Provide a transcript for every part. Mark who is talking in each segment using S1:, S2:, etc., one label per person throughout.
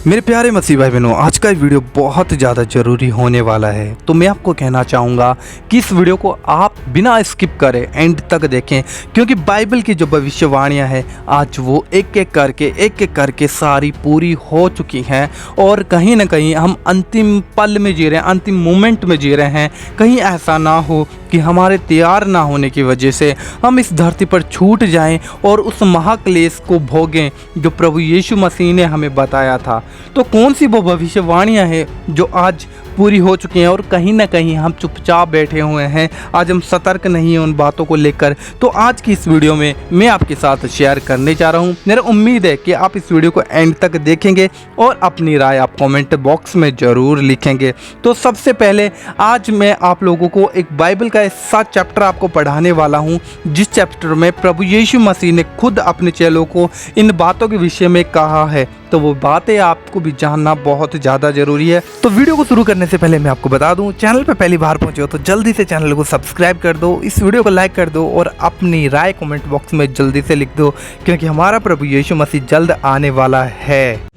S1: मेरे प्यारे मसीह भाई बहनों, आज का वीडियो बहुत ज़्यादा ज़रूरी होने वाला है। तो मैं आपको कहना चाहूँगा कि इस वीडियो को आप बिना स्किप करें एंड तक देखें, क्योंकि बाइबल की जो भविष्यवाणियाँ हैं आज वो एक एक करके सारी पूरी हो चुकी हैं। और कहीं ना कहीं हम अंतिम पल में जी रहे हैं, अंतिम मोमेंट में जी रहे हैं। कहीं ऐसा ना हो कि हमारे तैयार ना होने की वजह से हम इस धरती पर छूट जाएं और उस महाक्लेश को भोगें जो प्रभु यीशु मसीह ने हमें बताया था। तो कौन सी वो भविष्यवाणियाँ हैं जो आज पूरी हो चुकी हैं और कहीं ना कहीं हम चुपचाप बैठे हुए हैं, आज हम सतर्क नहीं हैं उन बातों को लेकर। तो आज की इस वीडियो में मैं आपके साथ शेयर करने जा रहा हूं। मेरा उम्मीद है कि आप इस वीडियो को एंड तक देखेंगे और अपनी राय आप कमेंट बॉक्स में ज़रूर लिखेंगे। तो सबसे पहले आज मैं आप लोगों को एक बाइबल का ऐसा चैप्टर आपको पढ़ाने वाला हूँ जिस चैप्टर में प्रभु यीशु मसीह ने खुद अपने चेलों को इन बातों के विषय में कहा है। तो वो बातें आपको भी जानना बहुत ज़्यादा ज़रूरी है। तो वीडियो को शुरू करने से पहले मैं आपको बता दूं, चैनल पर पहली बार पहुंचे हो तो जल्दी से चैनल को सब्सक्राइब कर दो, इस वीडियो को लाइक कर दो और अपनी राय कमेंट बॉक्स में जल्दी से लिख दो, क्योंकि हमारा प्रभु यीशु मसीह जल्द आने वाला है।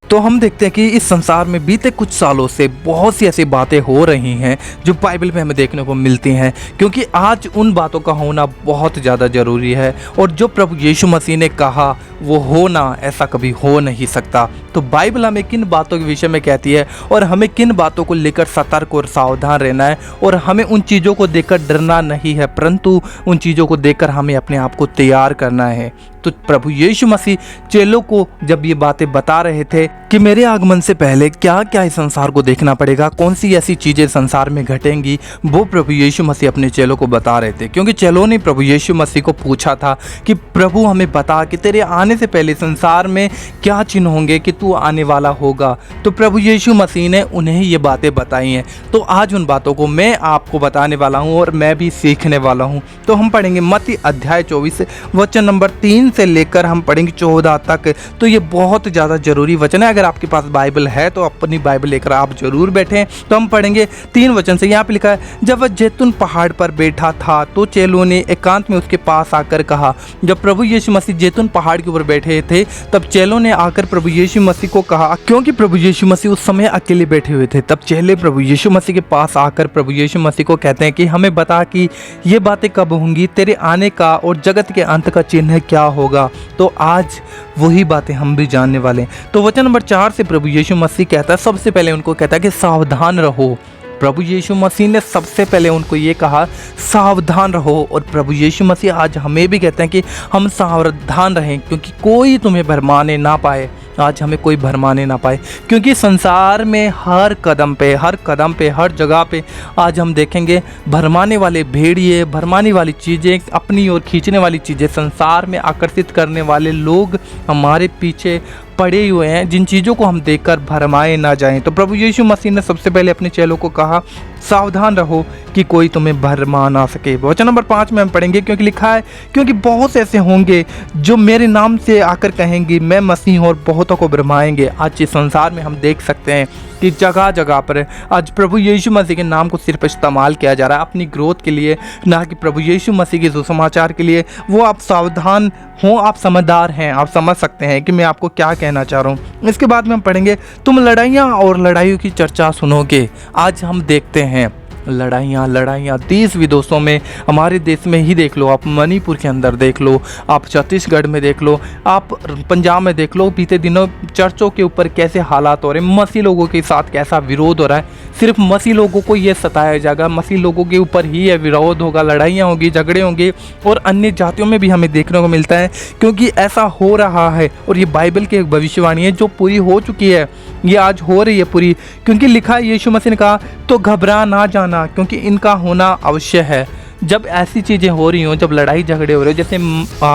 S1: तो हम देखते हैं कि इस संसार में बीते कुछ सालों से बहुत सी ऐसी बातें हो रही हैं जो बाइबल में हमें देखने को मिलती हैं, क्योंकि आज उन बातों का होना बहुत ज़्यादा ज़रूरी है। और जो प्रभु यीशु मसीह ने कहा वो होना ऐसा कभी हो नहीं सकता। तो बाइबल हमें किन बातों के विषय में कहती है और हमें किन बातों को लेकर सतर्क और सावधान रहना है, और हमें उन चीज़ों को देखकर डरना नहीं है, परंतु उन चीज़ों को देखकर हमें अपने आप को तैयार करना है। तो प्रभु यीशु मसीह चेलों को जब ये बातें बता रहे थे कि मेरे आगमन से पहले क्या क्या इस संसार को देखना पड़ेगा, कौन सी ऐसी चीज़ें संसार में घटेंगी, वो प्रभु यीशु मसीह अपने चेलों को बता रहे थे। क्योंकि चेलों ने प्रभु यीशु मसीह को पूछा था कि प्रभु हमें बता कि तेरे आने से पहले संसार में क्या चिन्ह होंगे कि तू आने वाला होगा। तो प्रभु यीशु मसीह ने उन्हें ये बातें बताई हैं। तो आज उन बातों को मैं आपको बताने वाला हूँ और मैं भी सीखने वाला हूँ। तो हम पढ़ेंगे मत्ती अध्याय 24 वचन नंबर 3 से लेकर हम पढ़ेंगे 14 तक। तो ये बहुत ज़्यादा ज़रूरी वचन है। अगर आपके पास बाइबल है तो अपनी बाइबल लेकर आप जरूर बैठें। तो हम पढ़ेंगे 3 वचन से। यहाँ पे लिखा है, जब वह जैतून पहाड़ पर बैठा था तो चेलों ने एकांत में उसके पास आकर कहा। जब प्रभु यीशु मसीह जैतून पहाड़ के ऊपर बैठे थे तब चेलों ने आकर प्रभु यीशु मसीह को कहा, क्योंकि प्रभु यीशु मसीह उस समय अकेले बैठे हुए थे। तब चेले प्रभु यीशु मसीह के पास आकर प्रभु यीशु मसीह को कहते हैं कि हमें बता कि ये बातें कब होंगी, तेरे आने का और जगत के अंत का चिन्ह क्या होगा। तो आज वही बातें हम भी जानने वाले हैं। तो वचन नंबर 4 से प्रभु यीशु मसीह कहता है, सबसे पहले उनको कहता है कि सावधान रहो। प्रभु यीशु मसीह ने सबसे पहले उनको ये कहा सावधान रहो। और प्रभु यीशु मसीह आज हमें भी कहते हैं कि हम सावधान रहें, क्योंकि कोई तुम्हें भरमाने ना पाए। आज हमें कोई भरमाने ना पाए, क्योंकि संसार में हर कदम पे हर जगह पे आज हम देखेंगे भरमाने वाले भेड़िए, भरमाने वाली चीज़ें, अपनी ओर खींचने वाली चीज़ें, संसार में आकर्षित करने वाले लोग हमारे पीछे पड़े हुए हैं, जिन चीज़ों को हम देखकर भरमाए ना जाएं। तो प्रभु यीशु मसीह ने सबसे पहले अपने चेलों को कहा सावधान रहो कि कोई तुम्हें भरमा ना सके। वचन नंबर 5 में हम पढ़ेंगे, क्योंकि लिखा है, क्योंकि बहुत से ऐसे होंगे जो मेरे नाम से आकर कहेंगे मैं मसीह हूं और बहुतों को भरमाएंगे। आज इस संसार में हम देख सकते हैं कि जगह जगह पर आज प्रभु यीशु मसीह के नाम को सिर्फ इस्तेमाल किया जा रहा है अपनी ग्रोथ के लिए, ना कि प्रभु यीशु मसीह के सुसमाचार के लिए। वो आप सावधान हो, आप समझदार हैं, आप समझ सकते हैं कि मैं आपको क्या कहना चाह रहा हूँ। इसके बाद में हम पढ़ेंगे, तुम लड़ाइयाँ और लड़ाइयों की चर्चा सुनोगे। आज हम देखते हैं लड़ाइयाँ देश विदेशों में, हमारे देश में ही देख लो, आप मणिपुर के अंदर देख लो, आप छत्तीसगढ़ में देख लो, आप पंजाब में देख लो। बीते दिनों चर्चों के ऊपर कैसे हालात हो रहे हैं, मसीह लोगों के साथ कैसा विरोध हो रहा है। सिर्फ मसीह लोगों को ये सताया जाएगा, मसीह लोगों के ऊपर ही ये विरोध होगा, लड़ाइयाँ होगी, झगड़े होंगे। और अन्य जातियों में भी हमें देखने को मिलता है, क्योंकि ऐसा हो रहा है। और ये बाइबल की एक भविष्यवाणी है जो पूरी हो चुकी है, ये आज हो रही है पूरी। क्योंकि लिखा है, यीशु मसीह ने कहा तो घबरा ना जाना, क्योंकि इनका होना अवश्य है। जब ऐसी चीज़ें हो रही हों, जब लड़ाई झगड़े हो रहे हो, जैसे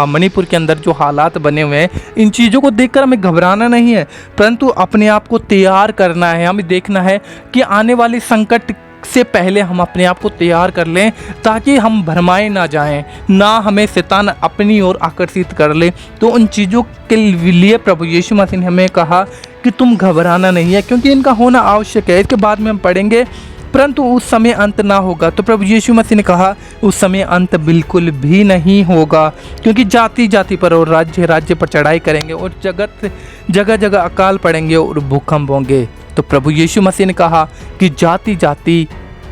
S1: मणिपुर के अंदर जो हालात बने हुए हैं, इन चीज़ों को देखकर हमें घबराना नहीं है, परंतु अपने आप को तैयार करना है। हमें देखना है कि आने वाले संकट से पहले हम अपने आप को तैयार कर लें, ताकि हम भरमाए ना जाएं, ना हमें शैतान अपनी ओर आकर्षित कर ले। तो उन चीज़ों के लिए प्रभु यीशु मसीह ने हमें कहा कि तुम घबराना नहीं है, क्योंकि इनका होना आवश्यक है। इसके बाद में हम पढ़ेंगे परंतु उस समय अंत ना होगा। तो प्रभु यीशु मसीह ने कहा उस समय अंत बिल्कुल भी नहीं होगा, क्योंकि जाति जाति पर और राज्य राज्य पर चढ़ाई करेंगे और जगह जगह अकाल पड़ेंगे और भूकंप होंगे। तो प्रभु यीशु मसीह ने कहा कि जाति जाति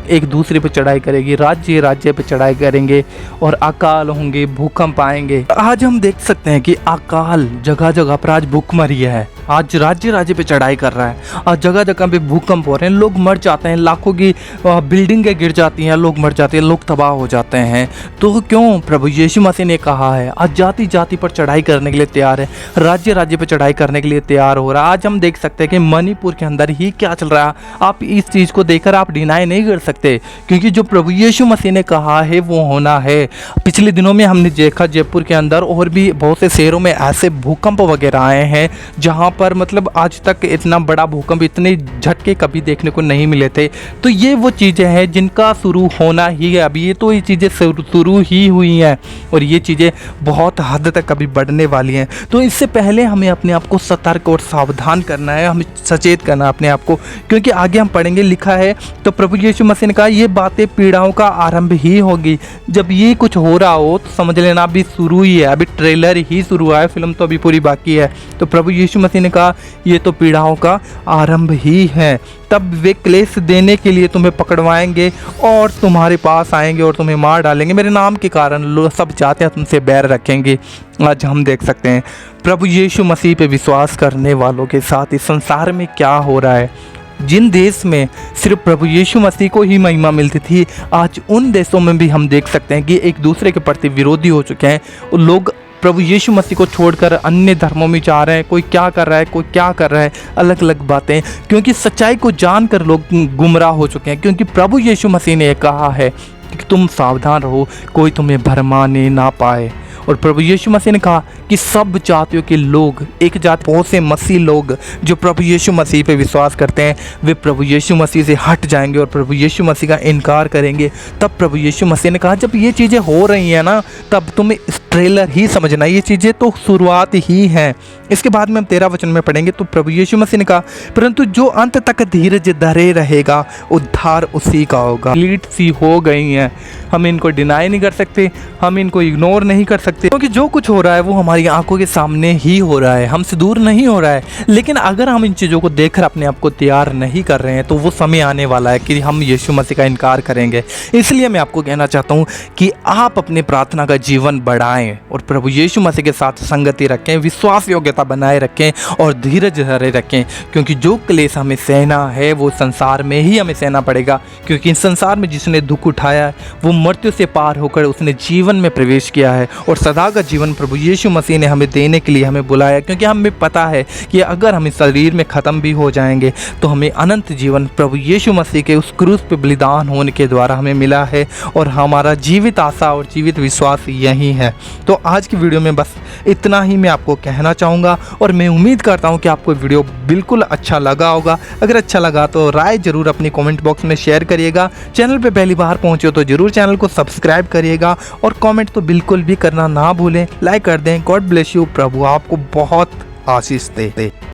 S1: एक दूसरे पे चढ़ाई करेगी, राज्य राज्य पे चढ़ाई करेंगे और अकाल होंगे, भूकंप आएंगे। आज हम देख सकते हैं कि अकाल जगह जगह पर आज भूखमरी है, आज राज्य राज्य पे चढ़ाई कर रहा है, आज जगह जगह पे भूकंप हो रहे हैं, लोग मर जाते हैं, लाखों की बिल्डिंगें गिर जाती हैं, लोग मर जाते हैं, लोग तबाह हो जाते हैं। तो क्यों? प्रभु यीशु मसीह ने कहा है आज जाति जाति पर चढ़ाई करने के लिए तैयार है, राज्य राज्य पर चढ़ाई करने के लिए तैयार हो रहा है। आज हम देख सकते हैं कि मणिपुर के अंदर ही क्या चल रहा है। आप इस चीज़ को देखकर आप डिनाई नहीं कर सकते, क्योंकि जो प्रभु यीशु मसीह ने कहा है वो होना है। पिछले दिनों में हमने देखा जयपुर के अंदर और भी बहुत से शहरों में ऐसे भूकंप वगैरह आए हैं जहाँ पर मतलब आज तक इतना बड़ा भूकंप, इतने झटके कभी देखने को नहीं मिले थे। तो ये वो चीज़ें हैं जिनका शुरू होना ही है। अभी ये तो ये चीज़ें शुरू ही हुई हैं और ये चीज़ें बहुत हद तक अभी बढ़ने वाली हैं। तो इससे पहले हमें अपने आप को सतर्क और सावधान करना है, हमें सचेत करना है अपने आप को, क्योंकि आगे हम पढ़ेंगे लिखा है तो प्रभु यीशु मसीह ने कहा ये बातें पीड़ाओं का आरंभ ही होगी। जब ये कुछ हो रहा हो तो समझ लेना अभी शुरू ही है, अभी ट्रेलर ही शुरू हुआ है, फिल्म तो अभी पूरी बाकी है। तो प्रभु यीशु मसीह ने कहा ये तो पीड़ाओं का आरंभ ही है। तब वे क्लेश देने के लिए तुम्हें पकड़वाएंगे और तुम्हारे पास आएंगे और तुम्हें मार डालेंगे। मेरे नाम के कारण लोग सब जाते हैं तुमसे बैर रखेंगे। आज हम देख सकते हैं प्रभु यीशु मसीह पे विश्वास करने वालों के साथ इस संसार में क्या हो रहा है। जिन देश में सिर्फ प्रभु यीशु मसीह को ही महिमा मिलती थी, आज उन देशों में भी हम देख सकते हैं कि एक दूसरे के प्रति विरोधी हो चुके हैं। और लोग प्रभु यीशु मसीह को छोड़कर अन्य धर्मों में जा रहे हैं। कोई क्या कर रहा है, कोई क्या कर रहा है, अलग अलग बातें, क्योंकि सच्चाई को जानकर लोग गुमराह हो चुके हैं। क्योंकि प्रभु यीशु मसीह ने कहा है कि तुम सावधान रहो, कोई तुम्हें भरमाने ना पाए। और प्रभु यीशु मसीह ने कहा कि सब जातियों के लोग, एक जात बहुत से मसीह लोग जो प्रभु यीशु मसीह पे विश्वास करते हैं, वे प्रभु यीशु मसीह से हट जाएंगे और प्रभु यीशु मसीह का इनकार करेंगे। तब प्रभु यीशु मसीह ने कहा जब ये चीज़ें हो रही हैं ना, तब तुम्हें इस ट्रेलर ही समझना, ये चीज़ें तो शुरुआत ही हैं। इसके बाद में हम 13 वचन में पढ़ेंगे। तो प्रभु यीशु मसीह ने कहा परंतु जो अंत तक धीरज धरे रहेगा उद्धार उसी का होगा। लीड सी हो गई हैं, हम इनको डिनाई नहीं कर सकते, हम इनको इग्नोर नहीं कर सकते, क्योंकि जो कुछ हो रहा है वो हमारी आंखों के सामने ही हो रहा है, हमसे दूर नहीं हो रहा है। लेकिन अगर हम इन चीज़ों को देखकर अपने आप को तैयार नहीं कर रहे हैं तो वो समय आने वाला है कि हम यीशु मसीह का इनकार करेंगे। इसलिए मैं आपको कहना चाहता हूँ कि आप अपने प्रार्थना का जीवन बढ़ाएं और प्रभु यीशु मसीह के साथ संगति रखें, विश्वास योग्यता बनाए रखें और धीरज धरे रखें, क्योंकि जो क्लेश हमें सहना है वो संसार में ही हमें सहना पड़ेगा। क्योंकि इस संसार में जिसने दुख उठाया है वो मृत्यु से पार होकर उसने जीवन में प्रवेश किया है और सदा का जीवन प्रभु यीशु मसीह ने हमें देने के लिए हमें बुलाया। क्योंकि हमें पता है कि अगर हम इस शरीर में ख़त्म भी हो जाएंगे तो हमें अनंत जीवन प्रभु यीशु मसीह के उस क्रूस पे बलिदान होने के द्वारा हमें मिला है और हमारा जीवित आशा और जीवित विश्वास यही है। तो आज की वीडियो में बस इतना ही मैं आपको कहना चाहूँगा और मैं उम्मीद करता हूँ कि आपको वीडियो बिल्कुल अच्छा लगा होगा। अगर अच्छा लगा तो राय ज़रूर अपनी कमेंट बॉक्स में शेयर करिएगा। चैनल पे पहली बार पहुँचे हो तो ज़रूर चैनल को सब्सक्राइब करिएगा और कमेंट तो बिल्कुल भी करना ना भूलें। लाइक कर दें। God bless you. प्रभु आपको बहुत आशीष दे।